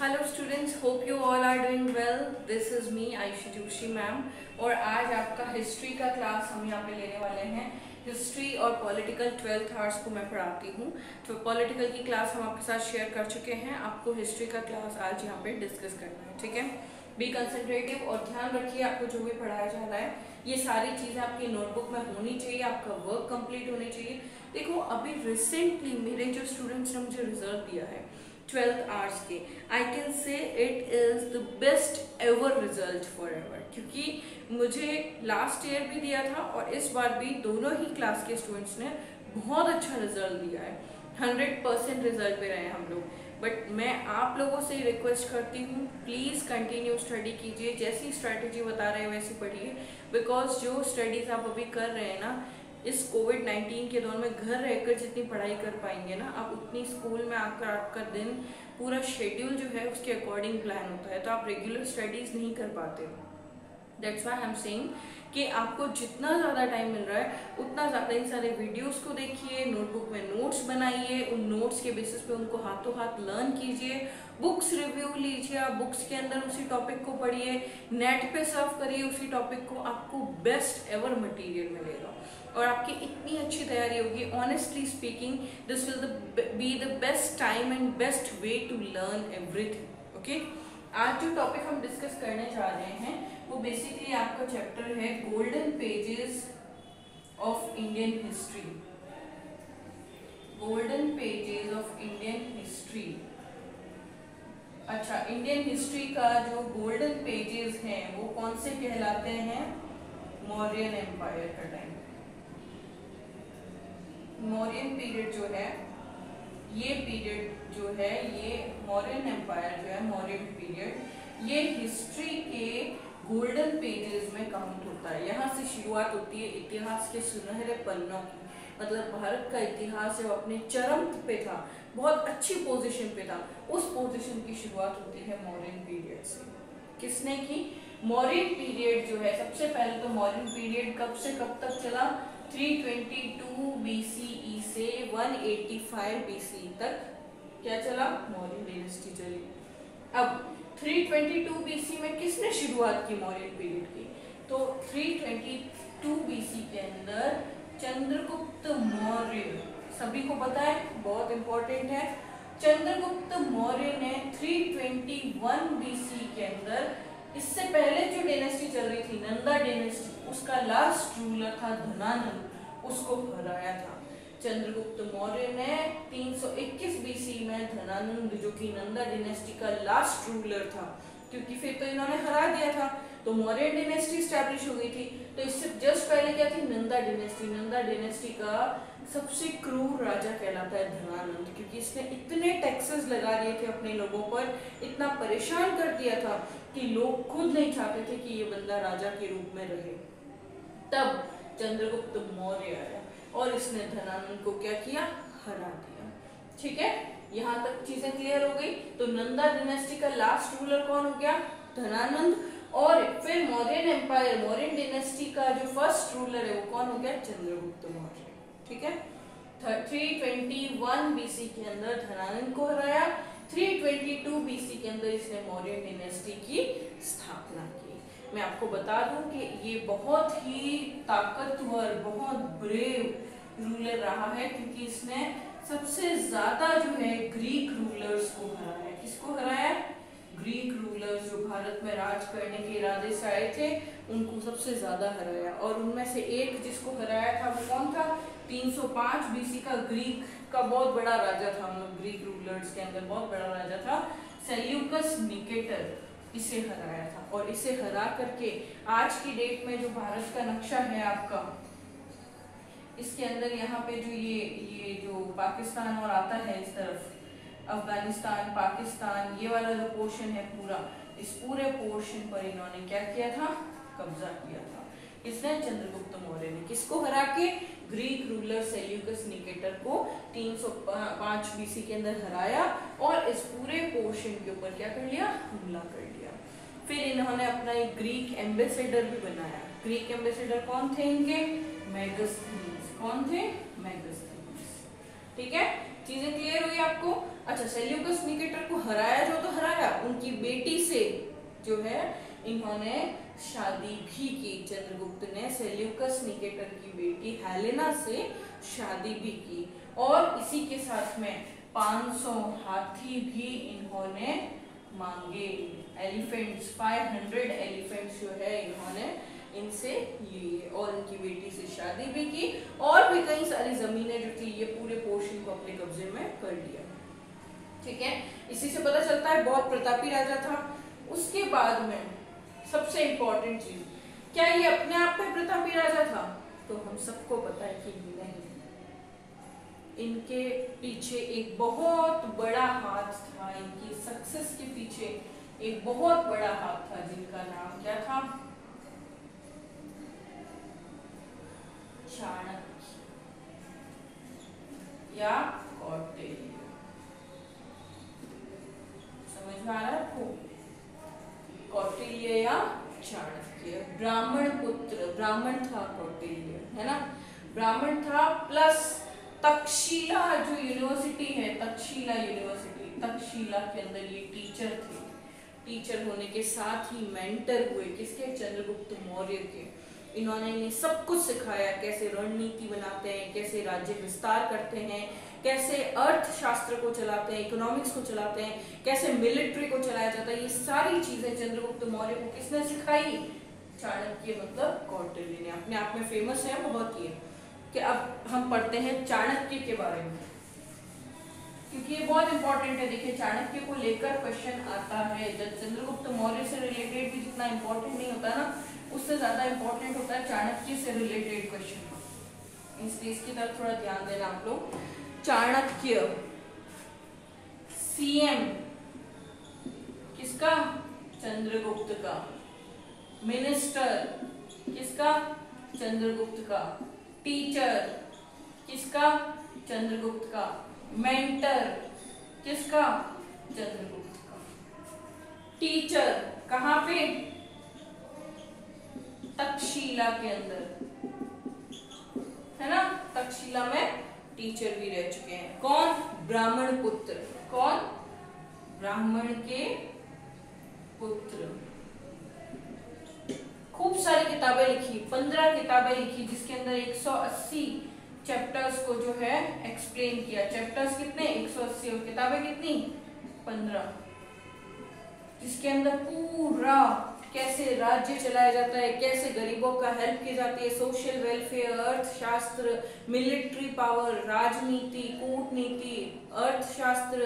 Hello students, hope you all are doing well. This is me Ayushi Joshi ma'am और आज आपका history का class हम यहाँ पे लेने वाले हैं। हिस्ट्री और पॉलिटिकल 12th आवर्स को मैं पढ़ाती हूँ। तो पॉलिटिकल की क्लास हम आपके साथ शेयर कर चुके हैं। आपको हिस्ट्री का क्लास आज यहाँ पे डिस्कस करना है, ठीक है। बी कंसंट्रेटिव और ध्यान रखिए आपको जो भी पढ़ाया जा रहा है ये सारी चीज़ें आपकी नोटबुक में होनी चाहिए, आपका वर्क कंप्लीट होनी चाहिए। देखो अभी रिसेंटली मेरे जो स्टूडेंट्स ने मुझे रिजल्ट दिया है 12th आवर्स के, I can say it is the best ever result for ever, क्योंकि मुझे लास्ट ईयर भी दिया था और इस बार भी दोनों ही क्लास के स्टूडेंट्स ने बहुत अच्छा रिजल्ट दिया है। 100% रिजल्ट पे रहे हैं हम लोग। बट मैं आप लोगों से रिक्वेस्ट करती हूँ प्लीज़ कंटिन्यू स्टडी कीजिए, जैसी स्ट्रैटेजी बता रहे हैं वैसी पढ़िए। बिकॉज जो स्टडीज़ आप अभी कर रहे हैं ना, इस कोविड-19 के दौर में घर रहकर जितनी पढ़ाई कर पाएंगे ना आप, उतनी स्कूल में आकर आपका दिन पूरा शेड्यूल जो है उसके अकॉर्डिंग प्लान होता है, तो आप रेगुलर स्टडीज़ नहीं कर पाते। That's why I am saying कि आपको जितना ज़्यादा टाइम मिल रहा है उतना ज़्यादा इन सारे वीडियोस को देखिए, नोटबुक में नोट्स बनाइए, उन नोट्स के बेसिस पे उनको हाथों हाथ लर्न कीजिए, बुक्स रिव्यू लीजिए, आप बुक्स के अंदर उसी टॉपिक को पढ़िए, नेट पे सर्फ करिए उसी टॉपिक को, आपको बेस्ट एवर मटेरियल मिलेगा और आपकी इतनी अच्छी तैयारी होगी। Honestly speaking this will be the best time and best way to learn everything, okay. आज जो टॉपिक हम डिस्कस करने जा रहे हैं वो बेसिकली आपका चैप्टर है golden pages of Indian history. Golden pages of Indian history. अच्छा, इंडियन हिस्ट्री का जो गोल्डन पेजेस हैं वो कौन से कहलाते हैं? मौर्यन एम्पायर का टाइम। मौर्यन पीरियड जो है, ये पीरियड जो है, ये मौर्यन एम्पायर जो है, मौर्यन पीरियड, ये हिस्ट्री के गोल्डन पेजेस में काउंट होता है। यहाँ से शुरुआत होती है इतिहास के सुनहरे पन्नों की। मतलब भारत का इतिहास जब अपने चरम पे था, बहुत अच्छी पोजीशन पे था, उस पोजीशन की शुरुआत होती है मौर्यन पीरियड से। किसने की? मौर्यन पीरियड जो है, सबसे पहले तो मौर्यन पीरियड कब से कब तक चला? 322 BCE से 185 BCE तक क्या चला? मौर्य डायनेस्टी चली। अब 322 BC में किसने शुरुआत की मौर्य पीरियड की? तो 322 BC के अंदर चंद्रगुप्त मौर्य, सभी को पता है, बहुत इंपॉर्टेंट है। चंद्रगुप्त मौर्य ने 321 BC के अंदर, इससे पहले जो डायनेस्टी चल रही थी नंदा डायनेस्टी, उसका लास्ट रूलर था धनानंद, उसको हराया था। चंद्रगुप्त मौर्य ने 321 BC में धनानंद, जो कि नंदा डायनेस्टी का लास्ट रूलर था, क्योंकि फिर तो इन्होंने हरा दिया था तो मौर्य डायनेस्टी स्टैब्लिश हो गई थी। तो इससे जस्ट पहले क्या थी? नंदा डायनेस्टी। नंदा डायनेस्टी का सबसे क्रूर राजा कहलाता है धनानंद, क्योंकि इसने इतने टैक्सेस लगा दिए थे अपने लोगों पर, इतना परेशान कर दिया था कि लोग खुद नहीं चाहते थे कि ये बंदा राजा के रूप में रहे। तब चंद्रगुप्त मौर्य आया और इसने धनानंद को क्या किया? हरा दिया। ठीक है, यहाँ तक चीजें क्लियर हो गई। तो नंदा डायनेस्टी का लास्ट रूलर कौन हो गया? धनानंद। और फिर मौर्यन एम्पायर, मौर्यन डायनेस्टी का जो फर्स्ट रूलर है वो कौन हो गया? चंद्रगुप्त मौर्य। ठीक है, 321 BC के अंदर धनानंद को हराया, 322 BC के अंदर इसने मौर्य डायनेस्टी की स्थापना की। मैं आपको बता दूं कि ये बहुत ही ताकतवर, बहुत ब्रेव रूलर रहा है, क्योंकि इसने सबसे ज्यादा जो है ग्रीक रूलर्स को हराया। किसको हराया? ग्रीक रूलर्स जो भारत में राज करने के इरादे से आए थे, उनको सबसे ज्यादा हराया। और उनमें से एक जिसको हराया था वो कौन था? 305 BC का ग्रीक का बहुत बड़ा राजा था, ग्रीक रूलर्स के अंदर बहुत बड़ा राजा था, सेल्यूकस निकेटर, इसे हराया था। और इसे हरा करके आज की डेट में जो भारत का नक्शा है आपका, इसके अंदर यहाँ पे जो ये जो पाकिस्तान और आता है इस तरफ, अफगानिस्तान, पाकिस्तान, ये वाला जो पोर्शन है पूरा, इस पूरे पोर्शन पर इन्होंने क्या किया था? कब्जा किया था। इसने चंद्रगुप्त मौर्य ने किसको हरा के? ग्रीक रूलर सेल्यूकस निकेटर को 305 BC के अंदर हराया और इस पूरे पोर्शन के ऊपर क्या कर लिया? हमला कर लिया। फिर इन्होंने अपना एक ग्रीक एम्बेसडर भी बनाया। ग्रीक एम्बेसडर कौन थे इनके? मेगास्थनीज। कौन थे? मेगास्थनीज। ठीक है, चीजें क्लियर हुई आपको? अच्छा, सेल्यूकस निकेटर को हराया जो तो हराया, उनकी बेटी से जो है इन्होंने शादी भी की। चंद्रगुप्त ने सेल्यूकस निकेटर की बेटी हेलेना से शादी भी की और इसी के साथ में 500 हाथी भी इन्होंने मांगे। एलिफेंट्स 500 एलिफेंट्स जो है इन्होंने इनसे लिए और इनकी बेटी से शादी भी की और भी कई सारी जमीनें जो थी ये पूरे पोर्शन को अपने कब्जे में कर लिया। ठीक है, इसी से पता चलता है बहुत प्रतापी राजा था। उसके बाद में सबसे इंपॉर्टेंट चीज, क्या ये अपने आप में प्रतापी राजा था? तो हम सबको पता है कि नहीं, इनके पीछे एक बहुत बड़ा हाथ था, इनकी सक्सेस के पीछे एक बहुत बड़ा हाथ था जिनका नाम क्या था? चाणक्य या कौटिल्य। समझ में आ रहा है आपको? कौटिल्य या चाणक्य, ब्राह्मण पुत्र, ब्राह्मण था कौटिल्य, है ना, ब्राह्मण था, प्लस तक्षशिला जो यूनिवर्सिटी है, तक्षशिला यूनिवर्सिटी, तक्षशिला के अंदर ये टीचर थे। टीचर होने के साथ ही मेंटर हुए किसके? चंद्रगुप्त मौर्य के। इन्होंने इन्हें सब कुछ सिखाया, कैसे रणनीति बनाते हैं, कैसे राज्य विस्तार करते हैं, कैसे अर्थशास्त्र को चलाते हैं, इकोनॉमिक्स को चलाते हैं, कैसे मिलिट्री को चलाया जाता है। ये सारी चीजें चंद्रगुप्त मौर्य को किसने सिखाई? चाणक्य मतलब कौटिल्य ने। अपने आप में फेमस है बहुत ये। कि अब हम पढ़ते हैं चाणक्य के बारे में, क्योंकि ये बहुत इंपॉर्टेंट है। देखिए, चाणक्य को लेकर क्वेश्चन आता है। जब चंद्रगुप्त मौर्य से रिलेटेड भी जितना इंपॉर्टेंट नहीं होता ना, उससे ज्यादा इंपॉर्टेंट होता है चाणक्य से रिलेटेड क्वेश्चन। इसलिए इसकी तरफ थोड़ा ध्यान देना आप लोग। चाणक्य सीएम किसका? चंद्रगुप्त का। मिनिस्टर किसका? चंद्रगुप्त का। टीचर किसका? चंद्रगुप्त का। मेंटर किसका? चंद्रगुप्त का। टीचर कहां पे? तक्षशिला के अंदर, है ना, तक्षशिला में टीचर भी रह चुके हैं। कौन? ब्राह्मण पुत्र। कौन? ब्राह्मण के पुत्र। खूब सारी किताबें लिखी, 15 किताबें लिखी, जिसके अंदर 180 चैप्टर्स को जो है एक्सप्लेन किया। चैप्टर्स कितने? 180 और किताबें कितनी? 15, जिसके अंदर पूरा कैसे राज्य चलाया जाता है, कैसे गरीबों का हेल्प की जाती है, सोशल वेलफेयर, अर्थशास्त्र, मिलिट्री पावर, राजनीति, कूटनीति, अर्थशास्त्र,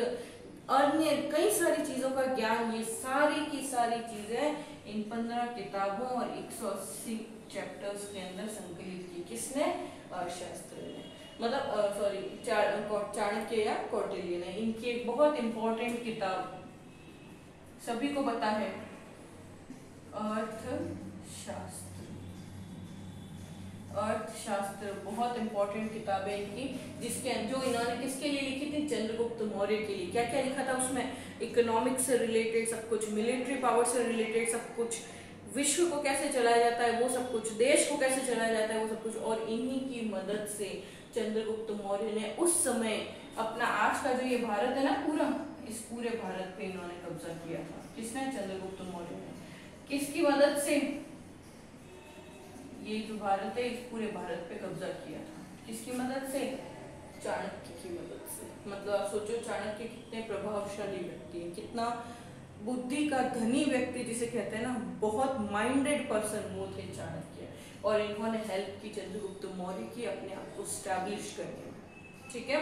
अन्य कई सारी चीजों का ज्ञान, ये सारी की सारी चीजें इन 15 किताबों और 180 चैप्टर्स के अंदर संकलित की। किसने? अर्थशास्त्र ने, मतलब सॉरी चाणक्य या कौटिल्य ने। इनकी एक बहुत इंपॉर्टेंट किताब सभी को पता है, अर्थशास्त्र। अर्थशास्त्र बहुत इंपॉर्टेंट किताब है इनकी, जिसके जो इन्होंने किसके लिए लिखी थी? चंद्रगुप्त मौर्य के लिए। क्या क्या लिखा था उसमें? इकोनॉमिक्स से रिलेटेड सब कुछ, मिलिट्री पावर से रिलेटेड सब कुछ, विश्व को कैसे चलाया जाता है वो सब कुछ, देश को कैसे चलाया जाता है वो सब कुछ। और इन्हीं की मदद से चंद्रगुप्त मौर्य ने उस समय अपना आज का जो ये भारत है ना पूरा, इस पूरे भारत पे इन्होंने कब्जा किया था। किसने? चंद्रगुप्त मौर्य ने। किसकी मदद से? ये जो भारत है इस पूरे भारत पे कब्जा किया था। किसकी मदद से? चाणक्य की मदद से। मतलब आप सोचो चाणक्य कितने प्रभावशाली व्यक्ति है, कितना बुद्धि का धनी व्यक्ति जिसे कहते हैं ना, बहुत माइंडेड पर्सन वो थे चाणक्य। और इन्होंने हेल्प की चंद्रगुप्त मौर्य की अपने आप को स्टैब्लिश करने में। ठीक है,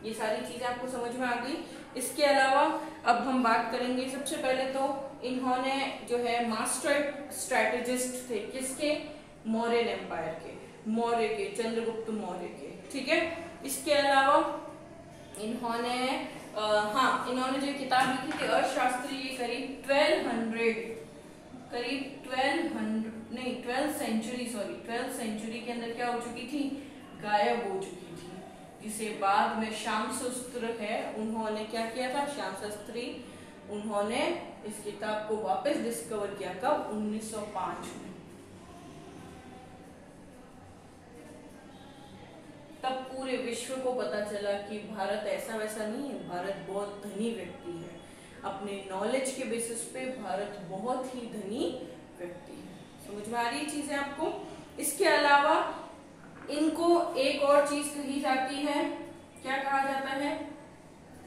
ये सारी चीजें आपको समझ में आ गई। इसके अलावा अब हम बात करेंगे, सबसे पहले तो इन्होंने जो है मास्टर स्ट्रेटेजिस्ट थे। किसके? मौर्यन एम्पायर के, मौर्य के, चंद्रगुप्त मौर्य के। ठीक है, इसके अलावा इन्होंने इन्होंने जो किताब लिखी थी अर्थशास्त्र, ये करीब 12th सेंचुरी के अंदर क्या हो चुकी थी? गायब हो चुकी थी, जिसे बाद में श्यामशास्त्री है उन्होंने क्या किया था? श्यामशास्त्री उन्होंने इस किताब को वापस डिस्कवर किया। कब? 1905 में। तब पूरे विश्व को पता चला कि भारत ऐसा वैसा नहीं है, भारत बहुत धनी व्यक्ति है। अपने नॉलेज के बेसिस पे भारत बहुत ही धनी व्यक्ति है। समझ में आ रही चीजें आपको? इसके अलावा इनको एक और चीज कही जाती है, क्या कहा जाता है?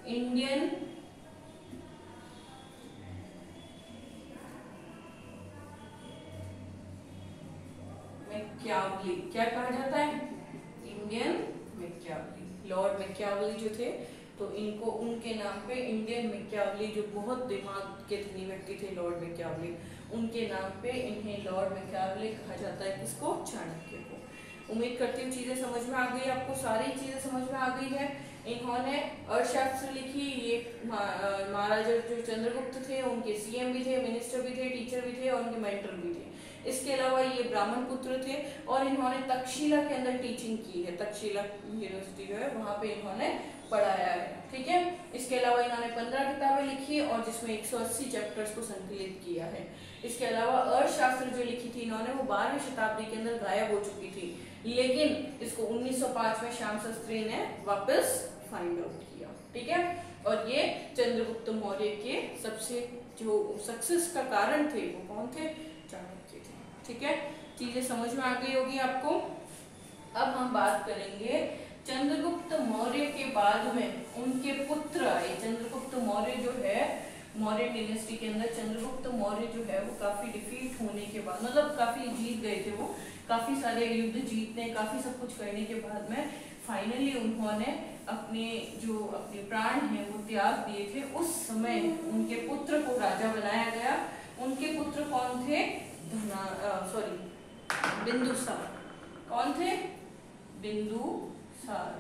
Indian Machiavelli. क्या कहा जाता है? Indian Machiavelli. लॉर्ड मैकियावली जो थे, तो इनको उनके नाम पे इंडियन मैकियावली, जो बहुत दिमाग के धनी व्यक्ति थे लॉर्ड मैकियावली, उनके नाम पे इन्हें लॉर्ड मैकियावली कहा जाता है। किसको? चाणक्य को। उम्मीद करती हूँ चीजें समझ में आ गई आपको, सारी चीजें समझ में आ गई है। इन्होंने अर्थशास्त्र लिखी। ये महाराजा जो चंद्रगुप्त थे, उनके सीएम भी थे, मिनिस्टर भी थे, टीचर भी थे और उनके मेंटर भी थे। इसके अलावा ये ब्राह्मण पुत्र थे और इन्होंने तक्षशिला के अंदर टीचिंग की है। तक्षशिला यूनिवर्सिटी जो है वहां पे इन्होंने पढ़ाया है। ठीक है। इसके अलावा इन्होंने 15 किताबें लिखी है और जिसमें 180 चैप्टर्स को संकलित किया है। इसके अलावा अर्थशास्त्र जो लिखी थी इन्होंने, वो 12वीं शताब्दी के अंदर गायब हो चुकी थी, लेकिन इसको 1905 में श्याम शास्त्री ने वापस फाइंड आउट किया। ठीक है। और ये चंद्रगुप्त मौर्य के सबसे जो सक्सेस का कारण थे वो कौन थे? चाणक्य थे। ठीक है। चीजें समझ में आ गई होगी आपको। अब हम बात करेंगे चंद्रगुप्त मौर्य के बाद में उनके पुत्र आए। चंद्रगुप्त मौर्य जो है, मौर्य डायनेस्टी के अंदर चंद्रगुप्त मौर्य जो है वो काफी डिफीट होने के बाद, मतलब काफी जीत गए थे, वो काफी सारे युद्ध जीतने, काफी सब कुछ करने के बाद में फाइनली उन्होंने अपने प्राण हैं वो त्याग दिए थे। उस समय उनके पुत्र को राजा बनाया गया। उनके पुत्र कौन थे? बिंदुसार। कौन थे? बिंदुसार।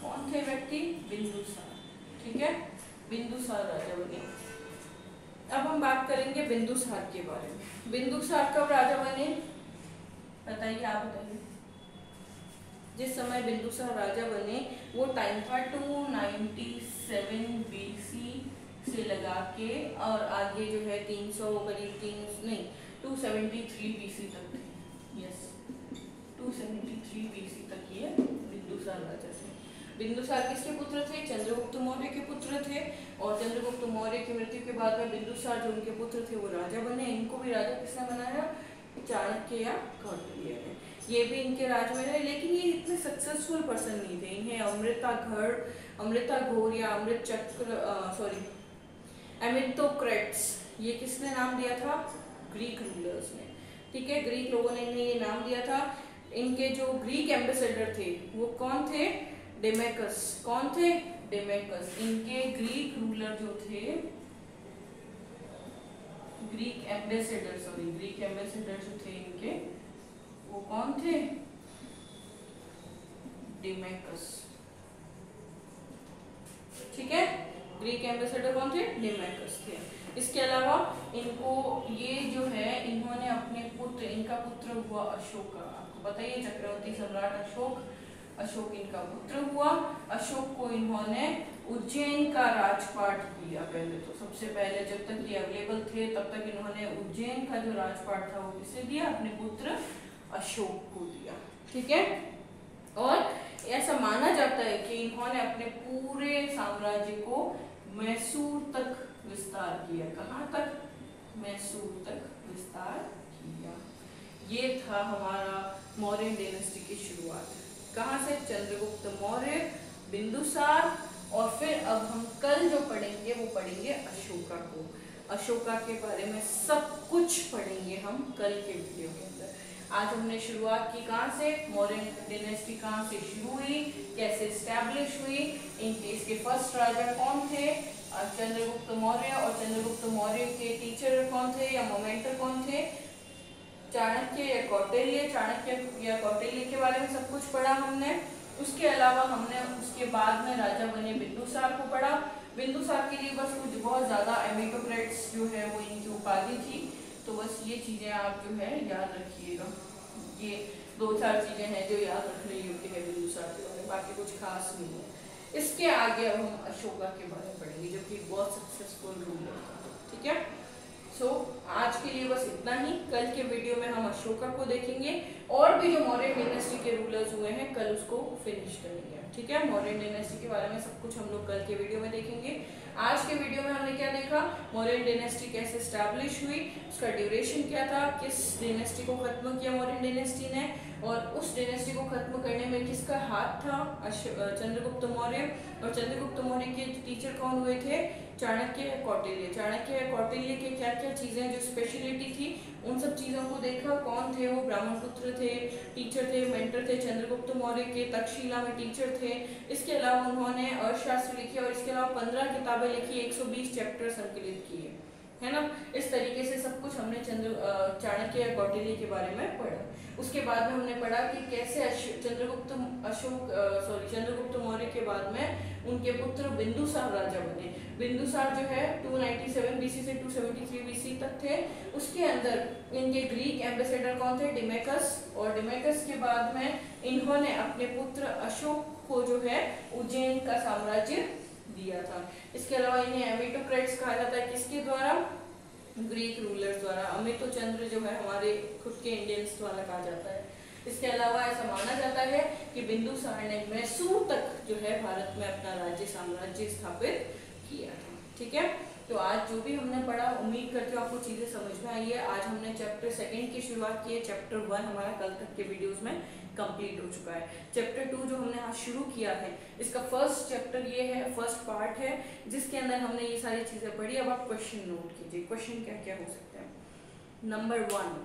कौन थे व्यक्ति? बिंदुसार। ठीक है। बिंदुसार राजा बने। अब हम बात करेंगे बिंदुसार के बारे में। बिंदुसार कब राजा बने? बताइए, आप बताइए। जिस समय बिंदुसार राजा बने वो टाइम था 297 BC से लगा के और आगे जो है 273 BC तक थे। यस, 273 BC तक ये बिंदुसार राजा थे। बिंदुसार किसके पुत्र थे? चंद्रगुप्त मौर्य के पुत्र थे। और चंद्रगुप्त मौर्य की मृत्यु के बाद में बिंदुसार जो उनके पुत्र थे वो राजा बने। इनको भी राजा किसने बनाया? चाणक्य या कौटिल्य ने। ये भी इनके राज में रहे, लेकिन ये इतने सक्सेसफुल पर्सन नहीं थे। इन्हें अमृता घोर या एमिथोक्रेट्स, ये किसने नाम दिया था? ग्रीक रूलर्स ने। ठीक है, ग्रीक लोगों ने इन्हें ये नाम दिया था। इनके जो ग्रीक एम्बेसडर थे वो कौन थे? डेमेकस। कौन थे? डेमेकस। इनके ग्रीक रूलर जो थे, ग्रीक एम्बेसडर जो थे इनके, वो कौन थे? डेमेकस। ठीक है, ग्रीक एम्बेसडर कौन थे? डेमेकस थे। इसके अलावा इनको ये जो है, इन्होंने अपने पुत्र, इनका पुत्र हुआ अशोक। आपको बताइए चक्रवर्ती सम्राट अशोक इनका पुत्र हुआ। अशोक को इन्होंने उज्जैन का राजपाट दिया। पहले तो सबसे पहले जब तक ये अवेलेबल थे तब तक इन्होंने उज्जैन का जो राजपाट था वो किसे दिया? अपने पुत्र अशोक को दिया। ठीक है। और ऐसा माना जाता है कि इन्होंने अपने पूरे साम्राज्य को मैसूर तक विस्तार किया। कहाँ तक? मैसूर तक विस्तार किया। ये था हमारा मौर्य डायनेस्टी की शुरुआत। कहाँ से? चंद्रगुप्त मौर्य, बिंदुसार, और फिर अब हम कल जो पढ़ेंगे वो पढ़ेंगे अशोका को। अशोका के बारे में सब कुछ पढ़ेंगे हम कल के वीडियो के अंदर। आज हमने शुरुआत की कहाँ से? मौर्य डायनेस्टी कहाँ से शुरू हुई, कैसे स्टैब्लिश हुई, इसके फर्स्ट राजा कौन थे? चंद्रगुप्त मौर्य। और चंद्रगुप्त मौर्य के टीचर कौन थे या मोमेंटर कौन थे? चाणक्य या कौटिल्य। चाणक्य या कौटिल्य के बारे में सब कुछ पढ़ा हमने। उसके अलावा हमने उसके बाद में राजा बने बिंदुसार को पढ़ा। बिंदुसार के लिए बस कुछ बहुत ज्यादा एमिथोक्रेट्स जो है वो इनकी उपाधि थी। तो बस ये चीजें आप जो है याद रखिएगा। ये 2-4 चीजें हैं जो याद रखने योग्य है बिंदुसार के बारे में, बाकी कुछ खास नहीं है। इसके आगे अब हम अशोका के बारे में पढ़ेंगे जो कि बहुत सक्सेसफुल रूलर था। ठीक है। आज के लिए बस इतना ही। कल के वीडियो में हम अशोका को देखेंगे और भी जो मौर्य डायनेस्टी के रूलर्स हुए हैं कल उसको फिनिश करेंगे। ठीक है, मौर्य डायनेस्टी के बारे में सब कुछ हम लोग कल के वीडियो में देखेंगे। आज के वीडियो में हमने क्या देखा, मौर्य डायनेस्टी कैसे स्टैब्लिश हुई, उसका ड्यूरेशन क्या था, किस डायनेस्टी को खत्म किया मौर्य डायनेस्टी ने, और उस डायनेस्टी को खत्म करने में किसका हाथ था, चंद्रगुप्त मौर्य। और चंद्रगुप्त मौर्य के टीचर कौन हुए थे, चाणक्य कौटिल्य। चाणक्य कौटिल्य के क्या क्या चीजें जो स्पेशलिटी थी उन सब चीजों को देखा। कौन थे वो, ब्राह्मण पुत्र थे, टीचर थे, मेंटर थे चंद्रगुप्त मौर्य के, तक्षशिला में टीचर थे। इसके अलावा उन्होंने अर्थशास्त्र लिखे और इसके अलावा 15 किताबें लिखी, 120 चैप्टर संकलित किए, है ना। इस तरीके से सब कुछ हमने चाणक्य कौटिल्य के बारे में पढ़ा। उसके बाद में हमने पढ़ा कि कैसे चंद्रगुप्त मौर्य के बाद में उनके पुत्र बिंदुसार राजा बने। बिंदुसार जो है 297 बीसी से 273 बीसी तक थे। उसके अंदर इनके ग्रीक एम्बेसडर कौन थे, डिमेकस। और डिमेकस के बाद में इन्होंने अपने पुत्र अशोक को जो है उज्जैन का साम्राज्य दिया था। इसके अलावा इन्हें एमिटोक्रेट्स कहा जाता है, किसके द्वारा, ग्रीक रूलर्स द्वारा। अमितोचंद्र जो है हमारे खुद के इंडियंस द्वारा कहा जाता है। इसके अलावा ऐसा माना जाता है कि बिंदुसार ने मैसूर तक जो है भारत में अपना राज्य साम्राज्य स्थापित किया था। ठीक है, तो आज जो भी हमने पढ़ा उम्मीद करती हूँ आपको चीजें समझ में आई है। आज हमने चैप्टर 2 की शुरुआत की है। चैप्टर 1 हमारा कल तक के वीडियोस में कंप्लीट हो चुका है। चैप्टर 2 जो हमने आज शुरू किया है, इसका फर्स्ट चैप्टर ये है, फर्स्ट पार्ट है, जिसके अंदर हमने ये सारी चीजें पढ़ी। अब आप क्वेश्चन नोट कीजिए, क्वेश्चन क्या क्या हो सकते हैं। Number 1,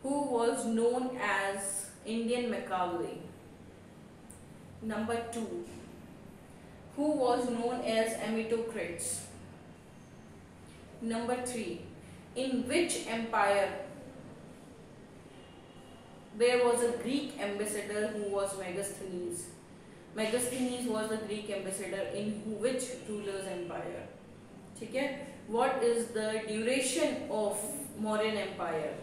who was known as Indian Machiavelli? Number 2, who was known as Amitocrates? Number 3, in which empire there was a Greek ambassador who was Megasthenes? Megasthenes was the Greek ambassador in which ruler's empire? ठीक है, what is the duration of Mauryan Empire?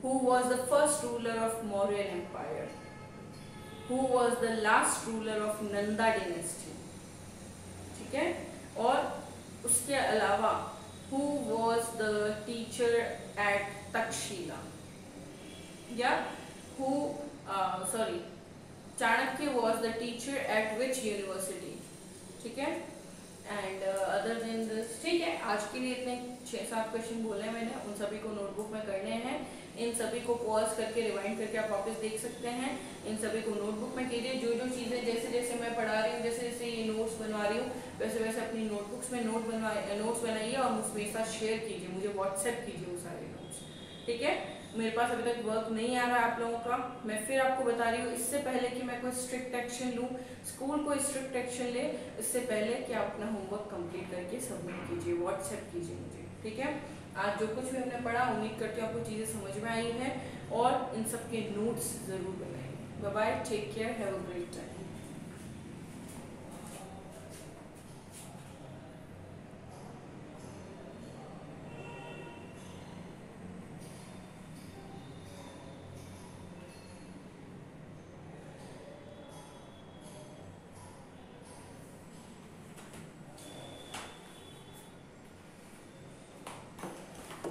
Who was the first ruler of Mauryan Empire? Who was the last ruler of Nanda dynasty? ठीक है, और उसके अलावा who was the teacher at Takshila? या who Chanakya was the teacher at which university? ठीक है, and other than this. ठीक है, आज के लिए इतने 6-7 क्वेश्चन बोले मैंने, उन सभी को नोटबुक में करने हैं। इन सभी को पॉज करके रिवाइंड करके आप वापस देख सकते हैं। इन सभी को नोटबुक में कीजिए। जो जो चीज़ें जैसे जैसे मैं पढ़ा रही हूँ, जैसे जैसे ये नोट्स बनवा रही हूँ, वैसे वैसे अपनी नोटबुक्स में नोट्स बनाइए और मुझे साथ शेयर कीजिए, मुझे व्हाट्सएप कीजिए वो सारे नोट्स। ठीक है, मेरे पास अभी तक वर्क नहीं आ रहा है आप लोगों का। मैं फिर आपको बता रही हूँ, इससे पहले कि मैं कोई स्ट्रिक्ट एक्शन लूँ, स्कूल कोई स्ट्रिक्ट एक्शन ले, इससे पहले कि आप अपना होमवर्क कंप्लीट करके सबमिट कीजिए, व्हाट्सएप कीजिए मुझे। ठीक है, आज जो कुछ भी हमने पढ़ा उम्मीद करती हूँ आपको चीज़ें समझ में आई हैं और इन सब के नोट्स ज़रूर बनाइए। Bye bye, take care, have a great time.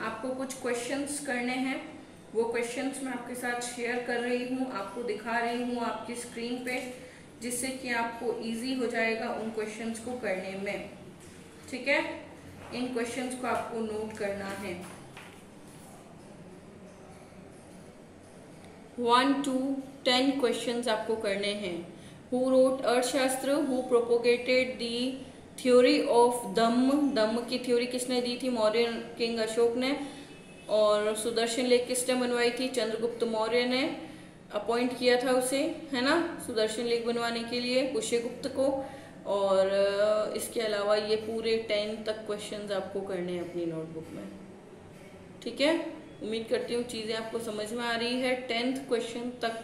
आपको कुछ क्वेश्चंस करने हैं, वो क्वेश्चंस मैं आपके साथ शेयर कर रही हूँ, आपको दिखा रही हूँ आपकी स्क्रीन पे, जिससे कि आपको इजी हो जाएगा उन क्वेश्चंस को करने में। ठीक है, इन क्वेश्चंस को आपको नोट करना है। 1 to 10 क्वेश्चंस आपको करने हैं। हु रोट अर्थशास्त्र, who propagated the theory of दम्म की थ्योरी किसने दी थी, मौर्य किंग अशोक ने। और सुदर्शन लेक किसने बनवाई थी, चंद्रगुप्त मौर्य ने अपॉइंट किया था उसे, है ना, सुदर्शन लेक बनवाने के लिए पुष्यगुप्त को। और इसके अलावा ये पूरे 10 तक क्वेश्चंस आपको करने हैं अपनी नोटबुक में। ठीक है, उम्मीद करती हूँ चीज़ें आपको समझ में आ रही है। 10th क्वेश्चन तक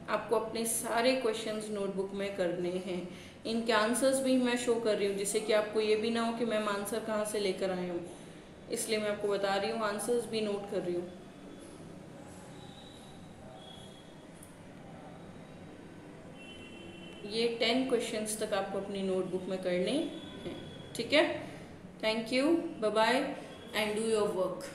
आपको अपने सारे क्वेश्चंस नोटबुक में करने हैं। इनके आंसर्स भी मैं शो कर रही हूँ, जिससे कि आपको ये भी ना हो कि मैम आंसर कहाँ से लेकर आए हूँ, इसलिए मैं आपको बता रही हूँ, आंसर्स भी नोट कर रही हूँ। ये 10 क्वेश्चंस तक आपको अपनी नोटबुक में करने हैं। ठीक है, thank you, bye bye. and do your work.